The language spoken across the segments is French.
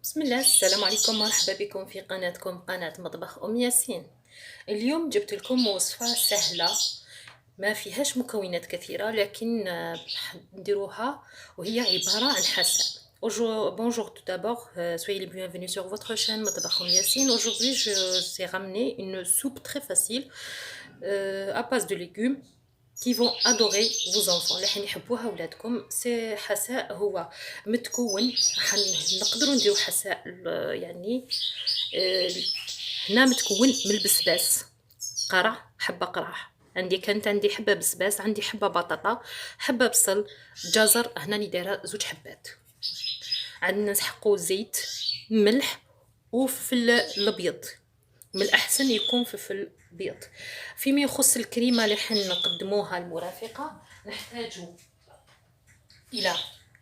بسم الله، السلام عليكم، مرحبا بكم في قناتكم قناة مطبخ أم ياسين. اليوم جبت لكم وصفة سهلة ما فيهاش مكونات كثيرة، لكن نديروها وهي عبارة عن حساء. Bonjour tout d'abord, soyez les bienvenus sur votre chaîne مطبخ أم ياسين. Aujourd'hui, je vous ai ramené une soupe très facile à base de légumes qui vont adorer vos enfants اللي حيحبوها ولادكم. سي حساء هو متكون، نقدروا نديروا حساء يعني هنا متكون من البسباس، قرع، حبه قرع، عندي حبه بسباس، عندي حبه بطاطا، حبه بصل، جزر، هنا راني دايره زوج حبات. عندنا نسحقوا زيت، ملح وفلفل الابيض، من الأحسن يكون فلفل بيض. فيما يخص الكريمة اللي حنقدموها المرافقة، نحتاج إلى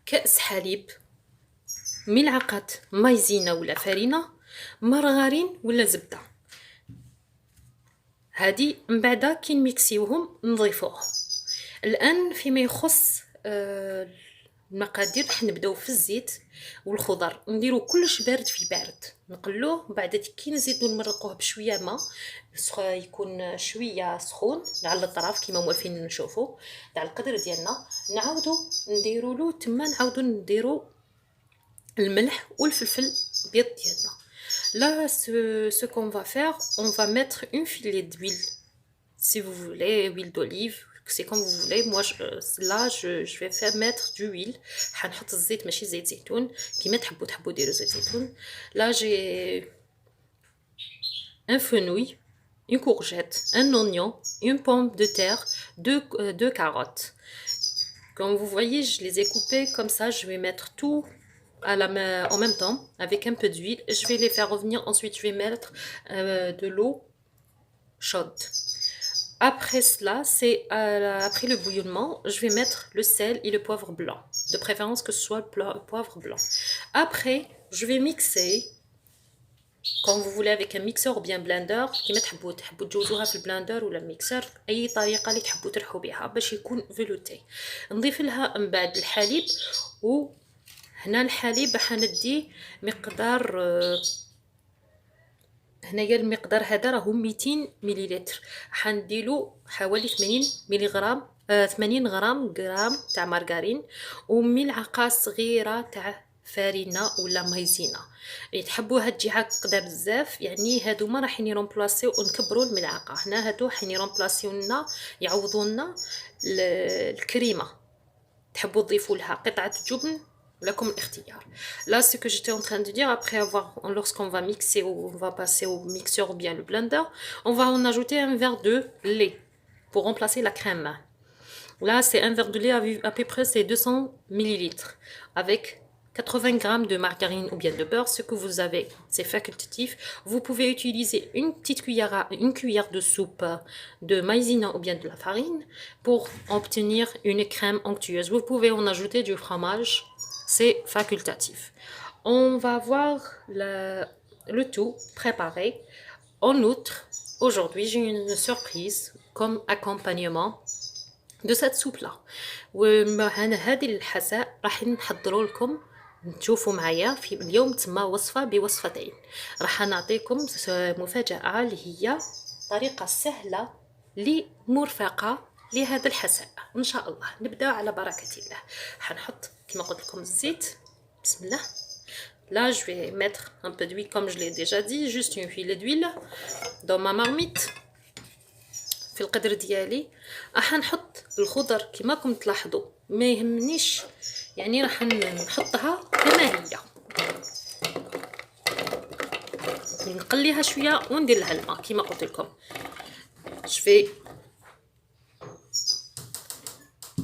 كأس حليب، ملعقة مايزينا ولا فرينة، مرغرين ولا زبدة. هادي من بعد كي نميكسيوهم نضيفوهم. الآن فيما يخص المقادير، راح نبداو في الزيت والخضر، نديرو كلش بارد في بارد، نقلوه، بعد كي نزيدو نمرقوه بشويه ماء يكون شويه سخون على الطرف كيما موالفين نشوفوا تاع القدر ديالنا. نعاودو نديرو له تما، نعاودو نديرو الملح والفلفل الابيض ديالنا. Là, ce qu'on va faire, on va mettre une filet d'huile, si vous voulez, huile d'olive, c'est comme vous voulez. Moi, je vais faire mettre du huile. حنحط الزيت ماشي زيت زيتون، كيما تحبوا ديروا زيت زيتون. Là, j'ai un fenouil, une courgette, un oignon, une pomme de terre, deux carottes. Comme vous voyez, je les ai coupées comme ça. Je vais mettre tout en même temps avec un peu d'huile. Je vais les faire revenir. Ensuite, je vais mettre de l'eau chaude. Après cela, après le bouillonnement, je vais mettre le sel et le poivre blanc. De préférence que ce soit le poivre blanc. Après, je vais mixer quand vous voulez avec un mixeur ou bien blender. كيما تحبوا تجوزوها في البلندر ولا الميكسر، اي طريقه اللي تحبوا ترحوا بها باش يكون فيلوتي. نضيف لها من بعد الحليب، وهنا الحليب حندي مقدار، هنايا المقدار هذا راهو 200 مليلتر، حنديلو حوالي 80 ملغرام 80 غرام تاع مارغرين، وملعقه صغيره تاع فرينه ولا مايزينا. اللي تحبوها تجي هكذا بزاف، يعني هادوما راح يرومبلاسيو ونكبروا الملعقه. هنا هادو راح يرومبلاسيو لنا، يعوضوا لنا الكريمه. تحبوا تضيفوا لها قطعه جبن، لكم الاختيار. Là, ce que j'étais en train de dire, après avoir, lorsqu'on va mixer ou on va passer au mixeur ou bien le blender, on va en ajouter un verre de lait pour remplacer la crème. Là, c'est un verre de lait à peu près, c'est 200 millilitres avec 80 grammes de margarine ou bien de beurre, ce que vous avez, c'est facultatif. Vous pouvez utiliser une cuillère de soupe de maïzena ou bien de la farine pour obtenir une crème onctueuse. Vous pouvez en ajouter du fromage, c'est facultatif. On va voir le tout préparé. En outre, aujourd'hui, j'ai une surprise comme accompagnement de cette soupe là. وهذه الحساء راح نحضروا لكم، تشوفوا معايا في اليوم تسمى وصفه بوصفتين. راح نعطيكم مفاجاه اللي هي طريقه سهله لمرفقه لهذا الحساء. ان شاء الله نبدا على بركه الله. حنحط كما قلت لكم الزيت، بسم الله. Là, je vais mettre un peu d'huile comme je l'ai déjà dit, juste une filet d'huile dans ma marmite. في القدر ديالي راح نحط الخضر كما راكم تلاحظوا، ما يهمنيش، يعني راح نحطها كما هي، نقليها شويه وندير لها الماء كما قلت لكم. Je vais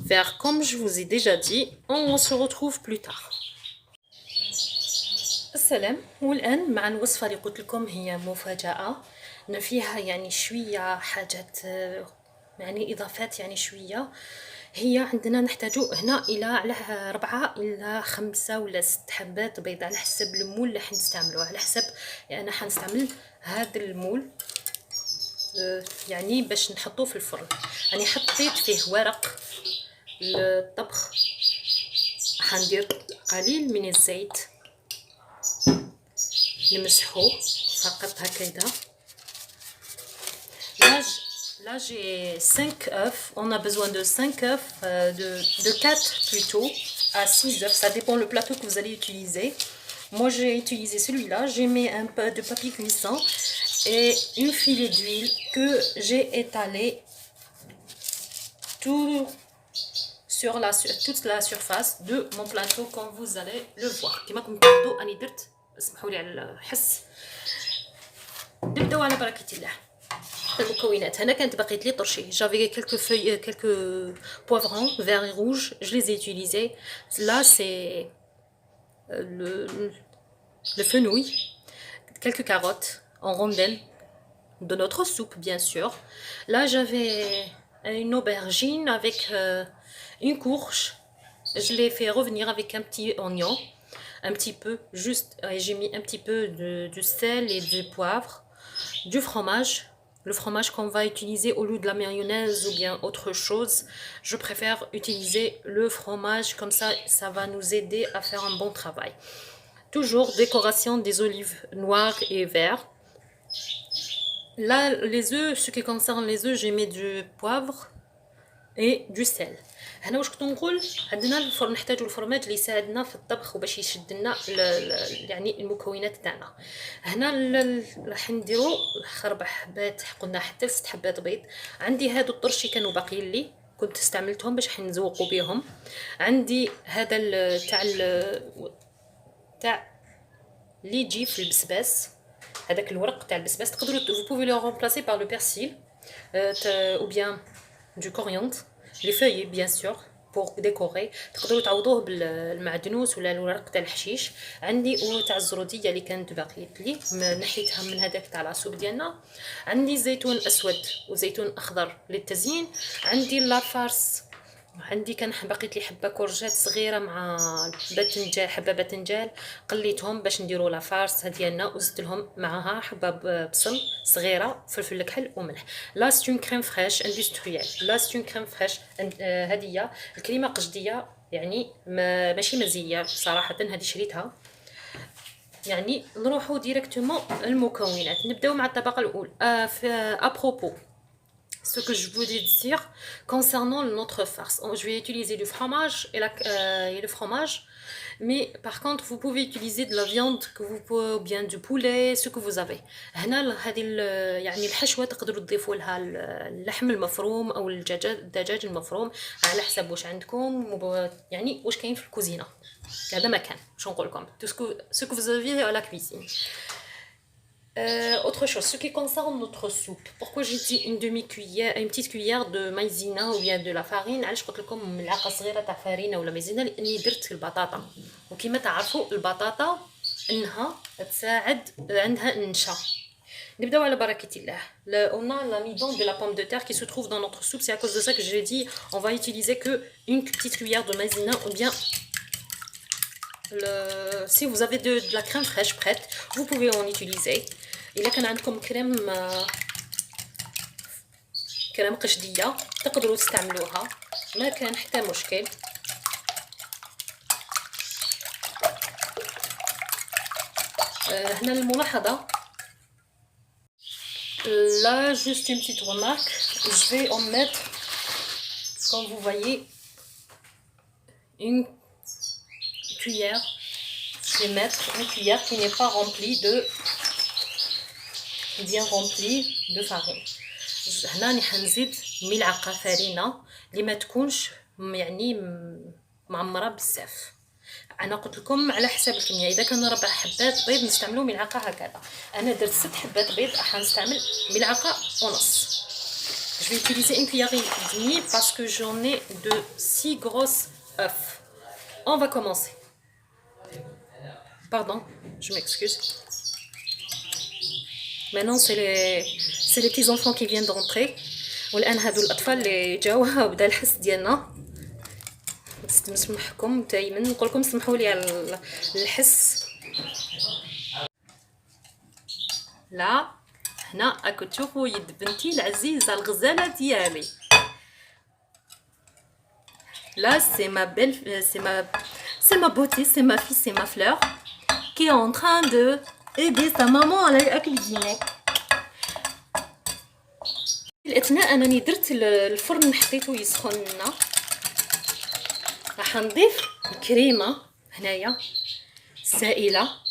faire comme je vous ai déjà dit. On se retrouve plus tard. السلام. والآن مع الوصفة اللي قلت لكم، هي مفاجأة فيها يعني شوية حاجات، يعني إضافات، يعني شوية. هي عندنا نحتاج هنا إلى على 4 إلى 5 ولا 6 حبات بيض، على حسب المول اللي حنستعملوه، على حسب أنا حنستعمل هذا المول يعني باش نحطوه في الفرن. يعني حطيت فيه ورق الطبخ، حندير قليل من الزيت نمسحو فقط هكذا. Là j'ai 5 œufs, on a besoin de 5 œufs, de 4 plutôt à 6 œufs, ça dépend le plateau que vous allez utiliser. Moi j'ai utilisé celui-là, j'ai mis un peu de papier cuisson et une filet d'huile que j'ai étalé tout sur toute la surface de mon plateau comme vous allez le voir. كما راكم تلاحظوا اني درت اسمحوا لي على الحس. نبداو على بركه الله. المكونات هنا كانت باقيت لي طرشي j'avais quelques feuilles quelques poivrons verts et rouges, je les ai utilisés. Là c'est le fenouil, quelques carottes en rondelles de notre soupe bien sûr. Là j'avais une aubergine avec une courge, je l'ai fait revenir avec un petit oignon, un petit peu juste, j'ai mis un petit peu de sel et du poivre, du fromage. Le fromage qu'on va utiliser au lieu de la mayonnaise ou bien autre chose, je préfère utiliser le fromage, comme ça va nous aider à faire un bon travail. Toujours décoration des olives noires et vertes. Là, les œufs, ce qui concerne les œufs, j'ai mis du poivre et du sel. هنا واش كنت نقول عندنا الفرن نحتاجو الفرماج اللي يساعدنا في الطبخ وباش يشد لنا يعني المكونات تاعنا. هنا راح نديرو 4 حبات، قلنا حتى 6 حبات بيض. عندي هادو الطرشي كانوا باقيين لي كنت استعملتهم باش نزوقوا بهم. عندي هذا تاع اللي يجي في البسباس، هذاك الورق تاع البسباس تقدروا vous pouvez le remplacer par le persil ou bien du coriandre. Les feuilles bien sûr pour décorer. تقدروا تعوضوه بالمعدنوس ولا الورق تاع الحشيش. عندي تاع الزروديه اللي كانت باقيت لي نحيتها من هذاك تاع العصوب ديالنا. عندي زيتون اسود وزيتون اخضر للتزيين. عندي لافارس، عندي كان باقيت لي حبه كورجات صغيره مع باذنجان، حبه باذنجان قليتهم باش نديروا لافارس ديالنا وزدت لهم معها حبه بصل صغيره، فلفل الكحل وملح. لا سي اون كريم فريش اندستريال، لا سي اون كريم فريش هذه الكريمه قجديه يعني ماشي مزيه صراحه، هذه شريتها. يعني نروحوا ديريكتومون المكونات. نبداو مع الطبقه الاولى. ابروبو ce que je voulais dire concernant notre farce, je vais utiliser du fromage et le fromage, mais par contre vous pouvez utiliser de la viande que vous pouvez, ou bien du poulet, ce que vous avez. هنا هذه يعني الحشوه تقدروا تضيفوا لها اللحم المفروم او الدجاج المفروم على حسب واش عندكم، يعني واش كاين في الكوزينه. هذا ما كان باش نقول لكم ce que vous avez à la cuisine. Autre chose, ce qui concerne notre soupe, pourquoi j'ai dit une demi-cuillère, une petite cuillère de maïzena ou bien de la farine؟ علاش قلت لكم ملعقه صغيره تاع فرينه ولا مايزينا؟ لاني درت البطاطا، وكما تعرفوا البطاطا انها تساعد عندها النشا. نبداو على بركه الله. On a l'amidon de la pomme de terre qui se trouve dans notre soupe, c'est à cause de ça que j'ai dit on va utiliser que une petite cuillère de maïzena ou bien si vous avez de la crème fraîche prête, vous pouvez en utiliser. إلا كان عندكم كريم قشديه تقدروا تستعملوها، ما كان حتى مشكل. هنا الملاحظه، là juste une petite remarque, je vais en mettre comme vous voyez une cuillère. Je vais mettre une cuillère qui n'est pas remplie bien remplie de farine. هنا راني حنزيد ملعقه فرينه اللي ما تكونش يعني معمره بزاف. انا قلت لكم على حساب الكميه، اذا كان 4 حبات بيض نستعملوا ملعقه هكذا. انا درت 6 حبات بيض حنستعمل ملعقه ونص. Je vais utiliser une cuillère et demie parce que j'en ai de 6 grosses œufs. On va commencer. Pardon, je m'excuse. Maintenant c'est les petits enfants qui viennent d'entrer. والان هادو الاطفال اللي جاو بدا الحس ديالنا. نسمحكم دائما نقول لكم سمحوا لي على الحس. لا هنا راكو تشوفوا يد بنتي العزيزه الغزاله ديالي. Là c'est ma belle, c'est ma beauté, c'est ma fille, c'est ma fleur qui est en train de aider sa maman à cuisiner. الأثناء أنني درت الفرن حطيته يسخن لنا، راح نضيف الكريمة هنايا سائلة.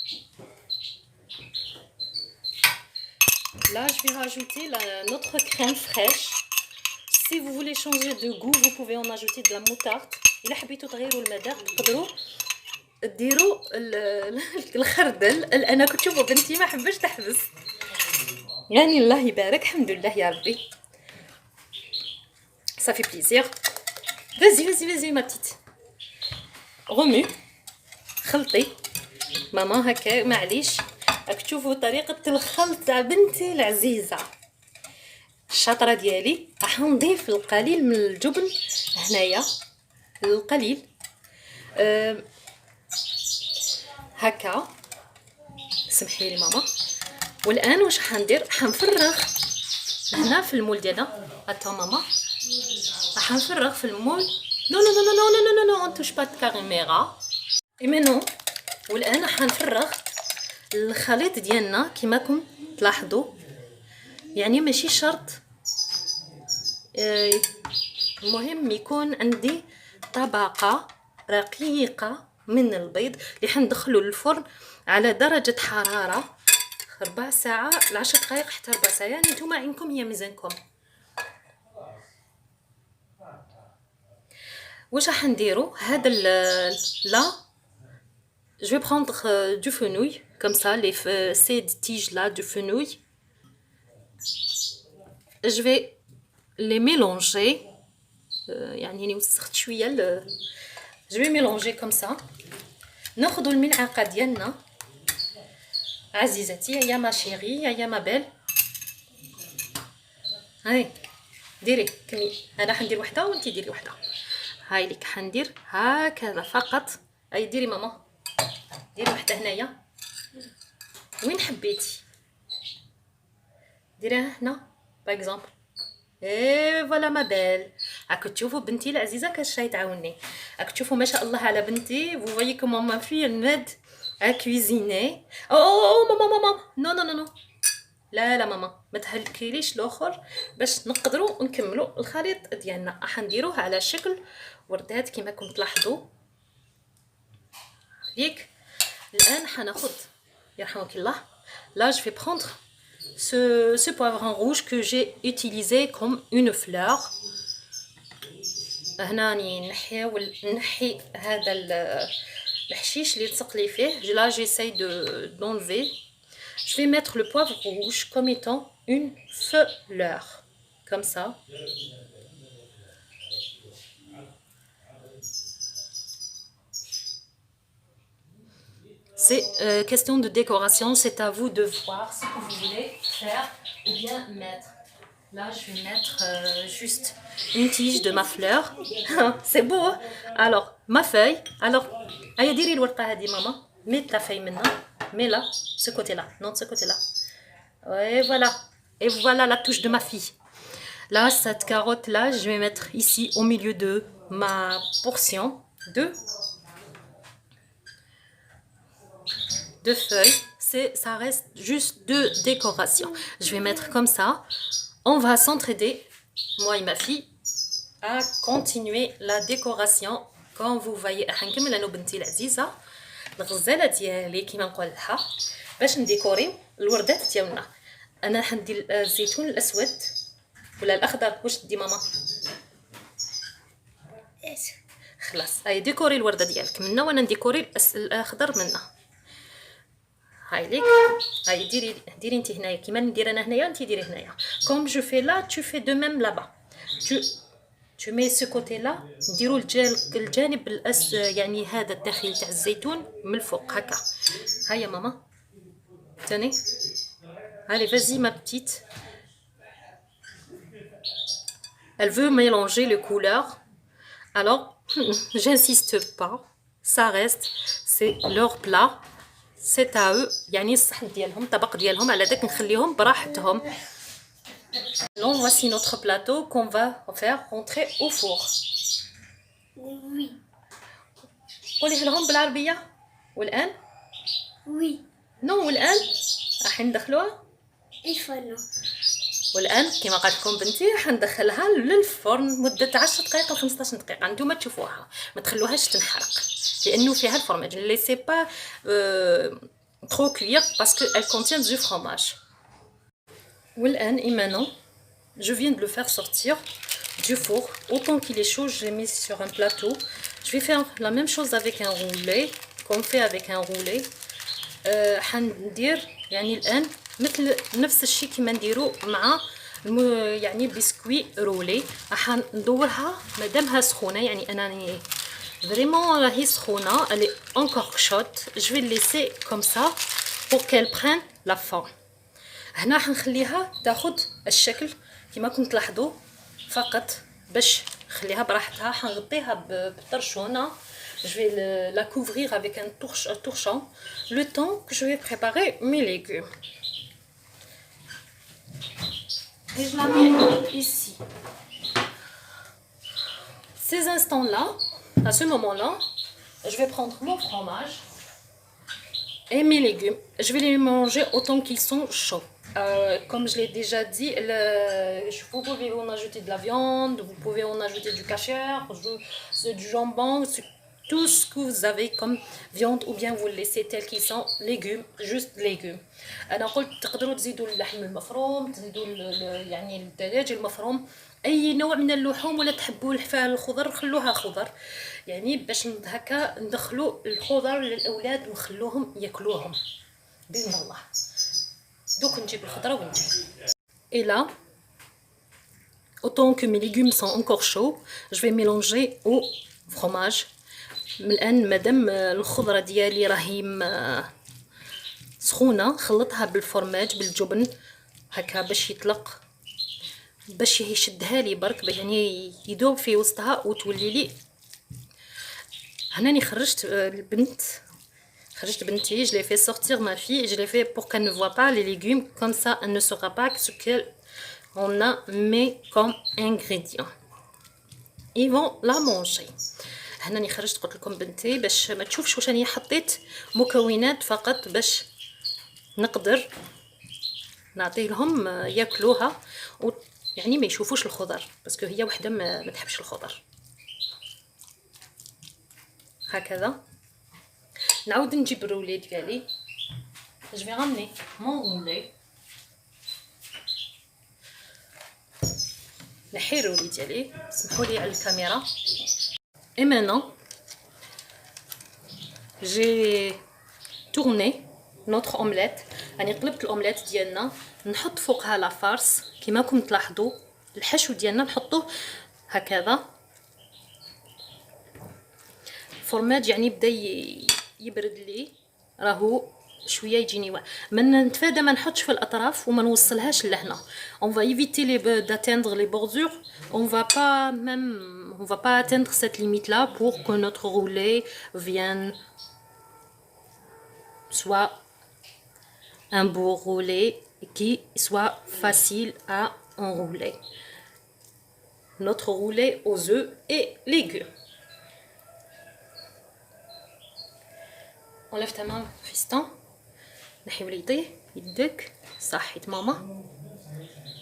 Là, je vais rajouter notre crème fraîche. Si vous voulez changer de goût, vous pouvez en ajouter de la moutarde. إلا حبيتوا تغيروا المذاق تقدروا ديروا الخردل. أنا كنت شوفوا بنتي ما حبش تحبس، يعني الله يبارك، الحمد لله يا ربي. Ça fait plaisir. Vas-y ma petite. Remue. خلطي ماما هكا معليش. راك تشوفوا طريقة الخلط تاع بنتي العزيزة الشاطرة ديالي. راح نضيف القليل من الجبن هنايا، القليل هكا، سمحي لي ماما. والان واش حندير؟ حنفرغ هنا في المول ديالنا. اتو ماما، راح نفرغ في المول. نو نو نو نو نو نو نو، نتوش با كاميرا ايمنو. والان حنفرغ الخليط ديالنا كيما راكم تلاحظوا، يعني ماشي شرط. المهم يكون عندي طبقة رقيقة من البيض اللي حندخلو للفرن على درجة حرارة 4 ساعات ل 10 دقائق حتى 4 ساعات، يعني نتوما عينكم هي ميزانكم. واش راح نديرو؟ هذا لا je vais prendre du fenouil comme ça, ces tiges là de fenouil. Je vais les mélanger. يعني وسخت شويه. je vais mélanger comme ça. ناخذ الملعقه ديالنا عزيزتي، يا ما شيري يا ما بيل. هاي ديري كمي، انا حندير وحده وانتي ديري وحده. هاي ليك حندير هكذا فقط. اي ديري ماما، ديري وحده هنايا وين حبيتي، ديريها هنا باغ اكزومبل. اي فوالا ما بال. راكو تشوفوا بنتي العزيزه كاش راهي تعاوني. راكو تشوفوا ما شاء الله على بنتي. vous voyez comment ma fille elle m'aide à cuisiner. oh ماما نو نو نو، لا ماما ما تهلكيليش الاخر باش نقدروا نكملوا الخليط ديالنا. راح نديروه على شكل وردات كما راكم تلاحظوا. ليك الان حناخذ يرحمك الله. là je vais prendre ce poivron rouge que j'ai utilisé comme une fleur. هناني نحي هذا الحشيش اللي لصق لي فيه. là j'essaye d'enlever. je vais mettre le poivre rouge comme étant une fleur comme ça. c'est question de décoration, c'est à vous de voir ce que vous voulez faire ou bien mettre. là je vais mettre juste une tige de ma fleur. c'est beau hein? alors ma feuille. alors هيا ديري الورقه هذه ماما، ميت لا فeuille maintenant, mais là ce côté là, non de ce côté là. Et voilà la touche de ma fille. là cette carotte là je vais mettre ici au milieu de ma portion de feuilles. ça reste juste de décoration. je vais mettre comme ça. on va s'entraider moi et ma fille à continuer la décoration. quand vous voyez حنكمل انا وبنتي العزيزه الغزاله ديالي كيما نقول لها باش نديكوريو الوردات ديالنا. انا حندير الزيتون الاسود ولا الاخضر، واش تدي ماما؟ خلاص هاي ديكوري الورده ديالك منا وانا نديكوري الاخضر منا. هاي ليك، هاي ديري انت هنايا كيما ندير انا هنايا انت ديري هنايا. comme je fais là tu fais de même là-bas. tu mets ce côté là. نديروا الجانب يعني هذا الداخل تاع الزيتون من الفوق هكا. هيا ماما تاني. allez vas-y ma petite. elle veut mélanger les couleurs. alors j'insiste pas, ça reste, c'est leur plat, c'est à eux. يعني الصحن ديالهم الطبق ديالهم على داك نخليهم براحتهم. donc voici notre plateau qu'on va faire rentrer au four. Oui. قوليه لهم بالعربيه. والان Oui. نو والان راح ندخلوها. الفرن. والان كما قالت لكم بنتي راح ندخلها للفرن مده 10 دقائق ل 15 دقيقه. نتوما تشوفوها ما تخلوهاش تنحرق لانه فيها الفرماج. لي سي با trop cuire parce qu'elle contient du fromage. والآن et maintenant je viens de le faire sortir du four. Autant qu'il est chaud, je l'ai mis sur un plateau. Je vais faire la même chose avec un roulé, comme fait avec un roulé. حندير يعني الآن مثل نفس الشيء كما نديرو مع يعني بسكوي رولي. راح ندورها مادامها سخونه، يعني انني فريمون راهي سخونه. elle est encore chaude. je vais le laisser comme ça pour qu'elle prenne la forme. هنا راح نخليها تاخذ الشكل كما كنت تلاحظوا، فقط باش نخليها براحتها. حنغطيها بطرشونه. je vais la couvrir avec un torchon le temps que je vais préparer mes légumes. Et je la mets ici. Ces instants-là, à ce moment-là, je vais prendre mon fromage et mes légumes. Je vais les manger autant qu'ils sont chauds. Comme je l'ai déjà dit, vous pouvez en ajouter de la viande, vous pouvez en ajouter du casher, du jambon, tout ce que vous avez comme viande, ou bien vous le laissez tel qu'ils sont, légumes, juste légumes. انا قلت تقدروا تزيدوا اللحم المفروم، تزيدوا يعني الدجاج المفروم، اي نوع من اللحوم، ولا تحبوا الخضر خلوها خضر، يعني باش هكا ندخلوا الخضر للاولاد ونخلوهم ياكلوهم باذن الله. دوك نجيب الخضره ونجيب. Et là, autant que mes légumes sont encore chauds, je vais mélanger au fromage. الان مادام الخضره ديالي راهي سخونه، خلطها بالفرماج بالجبن هكا باش يطلق، باش يشدها لي برك، يعني يذوب في وسطها وتولي لي. هناني خرجت البنت، خرجت بنتي. je l'ai fait sortir ma fille, je l'ai fait pour qu'elle ne voit pas les légumes, comme ça elle ne saura pas ce qu'on a mis comme ingrédients. ils vont la manger. هناني خرجت قلت لكم بنتي باش ما تشوفش واش راني حطيت مكونات، فقط باش نقدر نعطيه لهم ياكلوها يعني ما يشوفوش الخضر، باسكو هي وحده ما تحبش الخضر. هكذا نعاود نجيب الرولي ديالي. je vais ramener mon roulé. نحي الرولي ديالي، سمحوا لي على الكاميرا. et maintenant j'ai tourné notre omelette. يعني قلبت الاومليت ديالنا، نحط فوقها لا فارس كما راكم تلاحظوا. الحشو ديالنا نحطوه هكذا. الفرماج يعني بدا يبرد لي، راهو شويه يجيني من نتفادى ما نحطش في الاطراف وما نوصلهاش لهنا. on va éviter d'atteindre les bordures. on va pas atteindre cette limite là pour que notre roulé vienne soit un beau roulé qui soit facile à enrouler. Notre roulé aux œufs et légumes. enlève ta main fiston. نحي وليدي يدك، صحيت ماما.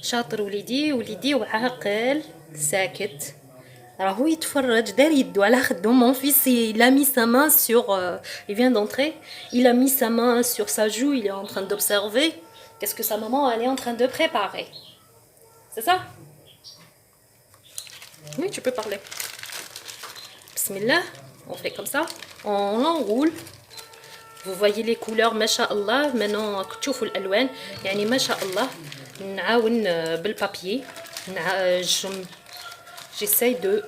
شاطر وليدي وعاقل ساكت، راهو يتفرج دار يدو على خدو. mon fils il a mis sa main sur il vient d'entrer, il a mis sa main sur sa joue, il est en train d'observer qu'est-ce que sa maman elle est en train de préparer. c'est ça? oui, tu peux parler. bismillah, on fait comme ça, on l'enroule. vous voyez les couleurs ما شاء الله. maintenant تشوفوا الالوان يعني ما شاء الله. نعاون بالبابيي، j'essaye de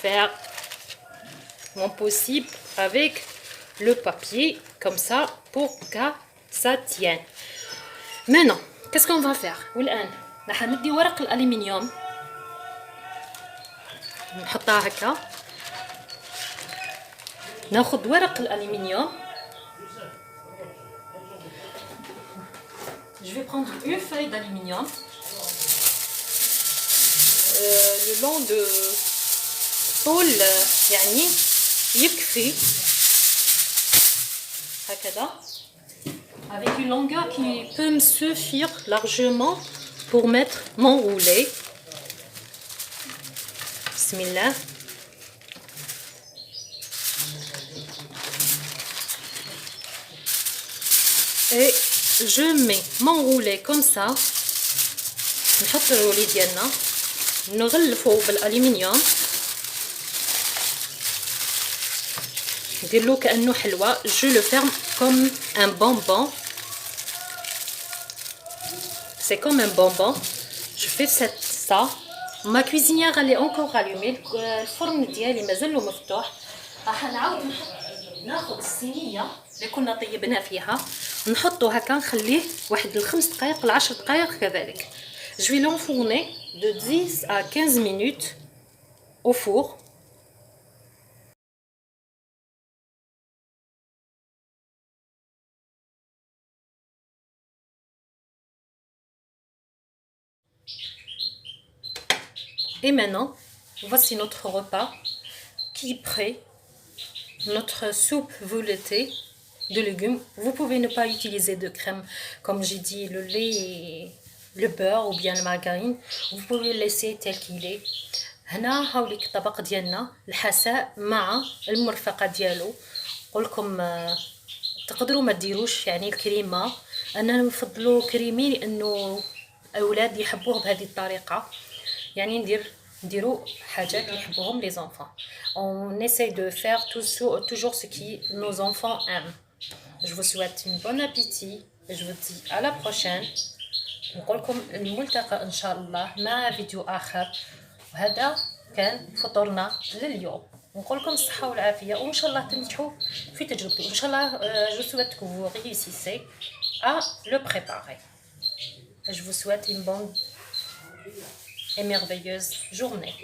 faire mon possible avec le papier comme ça pour que ça tienne. maintenant qu'est-ce qu'on va faire؟ والآن راح ندي ورق الالومنيوم نحطها هكا. ناخذ ورق الالومنيوم. je vais prendre une feuille d'aluminium le long de طول يعني يكفي هكذا. avec une longueur qui peut me suffire largement pour mettre mon roulé. Bismillah. Et je mets mon roulé comme ça. نحط الرولي ديالنا نغلفو بالالومنيوم ندير له كانه حلوه. Je le ferme comme un bonbon. C'est comme un bonbon. Je fais ça. Ma cuisinière elle est encore allumée. الفرن ديالي مازال مفتوح. راح نعاود ناخذ الصينيه اللي كنا طيبنا فيها نحطو هكا نخليه واحد الخمس دقائق ل10 دقائق كذلك. Je vais l'enfourner de 10 à 15 minutes au four. Et maintenant, voici notre repas qui est prêt. Notre soupe veloutée de légumes. Vous pouvez ne pas utiliser de crème, comme j'ai dit, le lait et le beurre ou bien la margarine. Vous pouvez le laisser tel qu'il est. هنا هاوليك الطبق ديالنا الحساء مع المرفقه ديالو. نقولكم تقدروا ما ديروش يعني الكريمه. انا نفضلوا كريمي لانه الاولاد يحبوه بهذه الطريقه. يعني نديروا حاجات اللي يحبوهم les enfants. On essaie de faire toujours ce qui nos enfants aiment. Je vous souhaite une bonne appétit et je vous dis à la prochaine. نقولكم الملتقى ان شاء الله مع فيديو اخر. وهذا كان فطورنا لليوم. نقولكم الصحة والعافية وإن شاء الله تنجحوا في تجربتكم. إن شاء الله je souhaite que vous réussissez à le préparer. Je vous souhaite une bonne et merveilleuse journée.